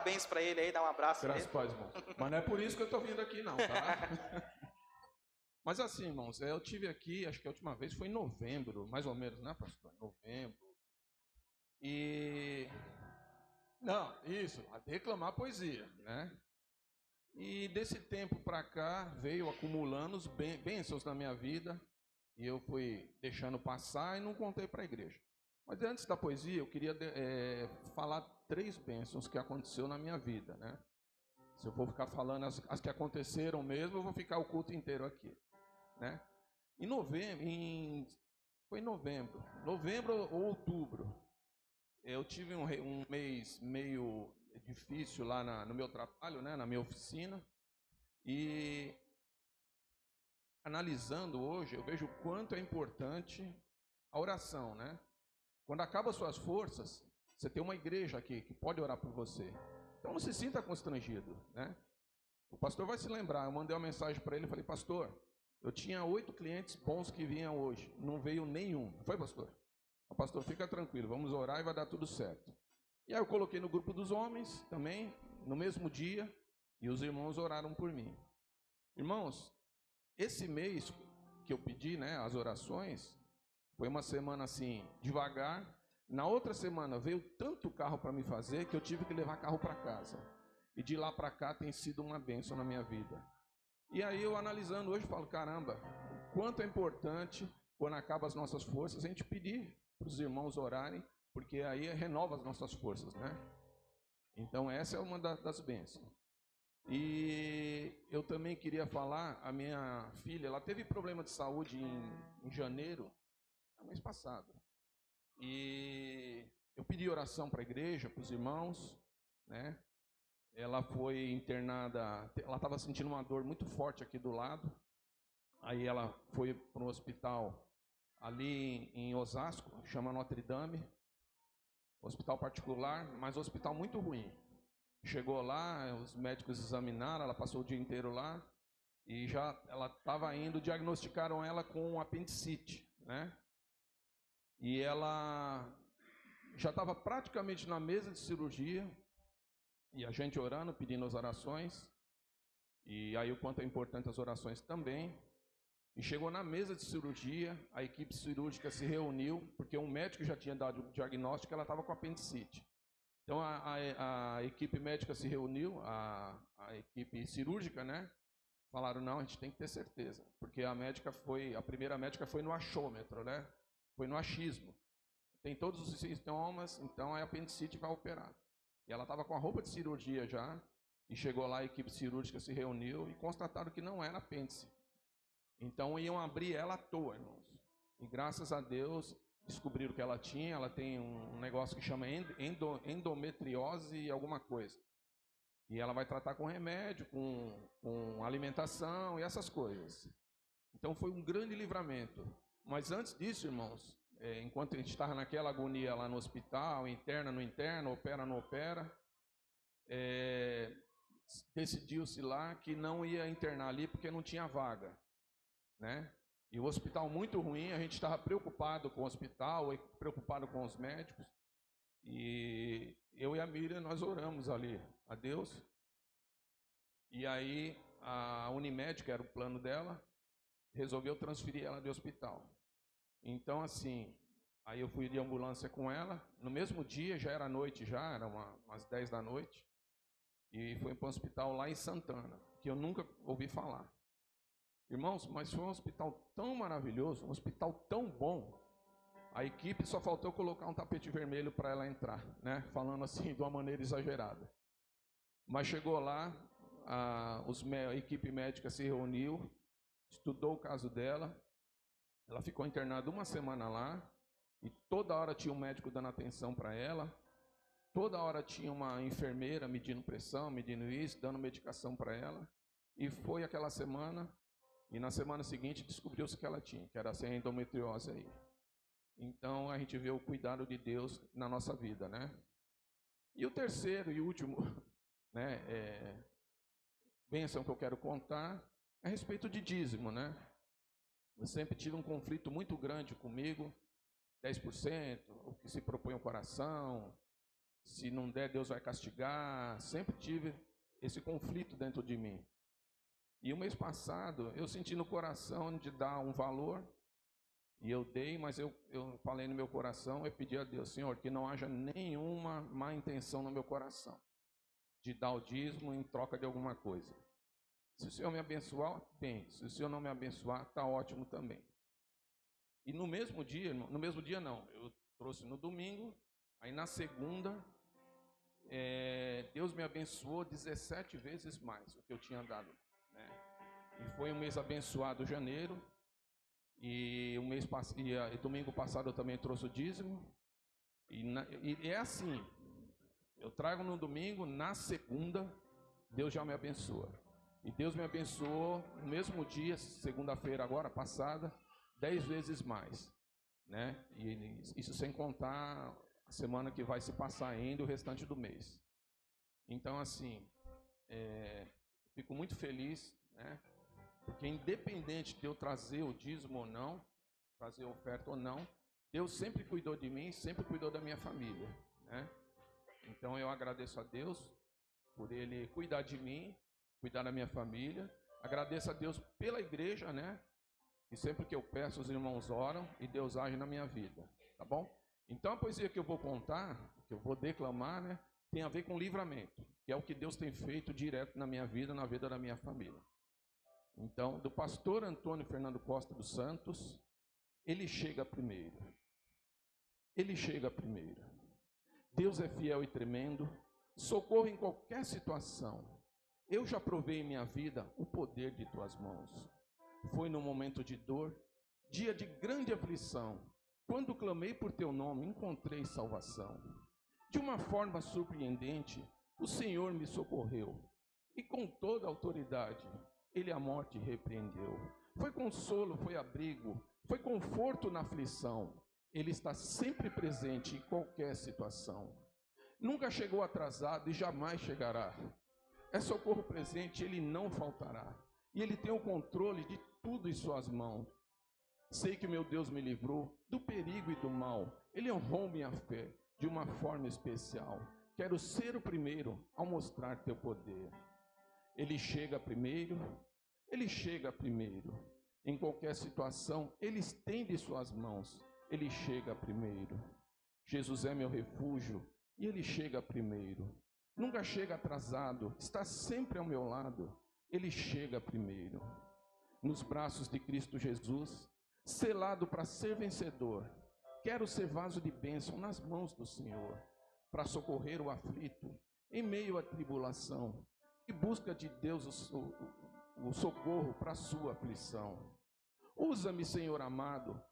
Parabéns para ele aí, dá um abraço. Graças a Deus, irmãos. Mas não é por isso que eu estou vindo aqui, não, tá? Mas assim, irmãos, eu tive aqui, acho que a última vez foi em novembro, mais ou menos, né, pastor? Novembro. E... Não, isso, a declamar poesia, né? E desse tempo para cá, veio acumulando os bênçãos na minha vida, e eu fui deixando passar e não contei para a igreja. Mas antes da poesia, eu queria falar 3 bênçãos que aconteceu na minha vida, né? Se eu for ficar falando as que aconteceram mesmo, eu vou ficar o culto inteiro aqui, né? Em novembro, foi em novembro ou outubro, eu tive um mês meio difícil lá no meu trabalho, né? Na minha oficina, e analisando hoje, eu vejo o quanto é importante a oração, né? Quando acaba suas forças, você tem uma igreja aqui que pode orar por você. Então não se sinta constrangido, né? O pastor vai se lembrar, eu mandei uma mensagem para ele e falei, pastor, eu tinha 8 clientes bons que vinham hoje, não veio nenhum. Foi, pastor? O pastor, fica tranquilo, vamos orar e vai dar tudo certo. E aí eu coloquei no grupo dos homens também, no mesmo dia, e os irmãos oraram por mim. Irmãos, esse mês que eu pedi, né, as orações, foi uma semana assim, devagar. Na outra semana veio tanto carro para me fazer que eu tive que levar carro para casa. E de lá para cá tem sido uma bênção na minha vida. E aí eu analisando hoje falo, caramba, o quanto é importante, quando acabam as nossas forças, a gente pedir para os irmãos orarem, porque aí renova as nossas forças, né? Então essa é uma das bênçãos. E eu também queria falar, a minha filha, ela teve problema de saúde em janeiro, mês passado. E eu pedi oração para a igreja, para os irmãos, né? Ela foi internada, ela estava sentindo uma dor muito forte aqui do lado. Aí ela foi para um hospital ali em Osasco, chama Notre Dame, hospital particular, mas um hospital muito ruim. Chegou lá, os médicos examinaram, ela passou o dia inteiro lá e já ela estava indo, diagnosticaram ela com apendicite, né? E ela já estava praticamente na mesa de cirurgia, e a gente orando, pedindo as orações, e aí o quanto é importante as orações também. E chegou na mesa de cirurgia, a equipe cirúrgica se reuniu, porque um médico já tinha dado o diagnóstico, ela estava com apendicite. Então a equipe médica se reuniu, a equipe cirúrgica, né? Falaram, não, a gente tem que ter certeza, porque a primeira médica foi no achômetro, né? Foi no achismo. Tem todos os sintomas, então a apendicite vai operar. E ela estava com a roupa de cirurgia já, e chegou lá, a equipe cirúrgica se reuniu e constataram que não era apêndice. Então iam abrir ela à toa, irmãos. E graças a Deus descobriram que ela tinha, ela tem um negócio que chama endometriose alguma coisa. E ela vai tratar com remédio, com alimentação e essas coisas. Então foi um grande livramento. Mas antes disso, irmãos, enquanto a gente estava naquela agonia lá no hospital, interna, no interno, opera, não opera, decidiu-se lá que não ia internar ali porque não tinha vaga, né? E o hospital muito ruim, a gente estava preocupado com o hospital, preocupado com os médicos, e eu e a Miriam, nós oramos ali a Deus, e aí a Unimed, que era o plano dela, resolveu transferir ela de hospital. Então, assim, aí eu fui de ambulância com ela. No mesmo dia, já era noite, já era umas 10 da noite. E foi para um hospital lá em Santana, que eu nunca ouvi falar. Irmãos, mas foi um hospital tão maravilhoso, um hospital tão bom. A equipe só faltou colocar um tapete vermelho para ela entrar, né? Falando assim, de uma maneira exagerada. Mas chegou lá, a equipe médica se reuniu, estudou o caso dela. Ela ficou internada uma semana lá, e toda hora tinha um médico dando atenção para ela, toda hora tinha uma enfermeira medindo pressão, medindo isso, dando medicação para ela, e foi aquela semana, e na semana seguinte descobriu-se que ela tinha, que era essa endometriose aí. Então a gente vê o cuidado de Deus na nossa vida, né? E o terceiro e último, né, bênção que eu quero contar é a respeito de dízimo, né? Eu sempre tive um conflito muito grande comigo, 10%, o que se propõe ao coração, Se não der, Deus vai castigar. Sempre tive esse conflito dentro de mim. E o mês passado, eu senti no coração de dar um valor, e eu dei, mas eu falei no meu coração, eu pedi a Deus, Senhor, que não haja nenhuma má intenção no meu coração, de dar o dízimo em troca de alguma coisa. Se o Senhor me abençoar, bem. Se o Senhor não me abençoar, está ótimo também. E no mesmo dia não, eu trouxe no domingo, aí na segunda, Deus me abençoou 17 vezes mais o que eu tinha dado, né? E foi um mês abençoado, janeiro, e domingo passado eu também trouxe o dízimo, e é assim, eu trago no domingo, na segunda, Deus já me abençoa. E Deus me abençoou no mesmo dia, segunda-feira agora, passada, 10 vezes mais, né? E isso sem contar a semana que vai se passar ainda, o restante do mês. Então, assim, fico muito feliz, né? Porque independente de eu trazer o dízimo ou não, trazer oferta ou não, Deus sempre cuidou de mim, sempre cuidou da minha família, né? Então eu agradeço a Deus por Ele cuidar de mim, cuidar da minha família. Agradeço a Deus pela igreja, né? E sempre que eu peço, os irmãos oram e Deus age na minha vida, tá bom? Então a poesia que eu vou contar, que eu vou declamar, né? Tem a ver com livramento, que é o que Deus tem feito direto na minha vida, na vida da minha família. Então, do pastor Antônio Fernando Costa dos Santos, ele chega primeiro. Ele chega primeiro. Deus é fiel e tremendo, socorro em qualquer situação. Eu já provei em minha vida o poder de tuas mãos. Foi no momento de dor, dia de grande aflição, quando clamei por teu nome, encontrei salvação. De uma forma surpreendente, o Senhor me socorreu, e com toda a autoridade, Ele a morte repreendeu. Foi consolo, foi abrigo, foi conforto na aflição. Ele está sempre presente em qualquer situação. Nunca chegou atrasado e jamais chegará. É socorro presente, Ele não faltará. E Ele tem o controle de tudo em suas mãos. Sei que meu Deus me livrou do perigo e do mal. Ele honrou minha fé de uma forma especial. Quero ser o primeiro ao mostrar teu poder. Ele chega primeiro, Ele chega primeiro. Em qualquer situação, Ele estende suas mãos. Ele chega primeiro. Jesus é meu refúgio e Ele chega primeiro. Nunca chega atrasado, está sempre ao meu lado. Ele chega primeiro. Nos braços de Cristo Jesus, selado para ser vencedor. Quero ser vaso de bênção nas mãos do Senhor, para socorrer o aflito em meio à tribulação, que busca de Deus o socorro para a sua aflição. Usa-me, Senhor amado,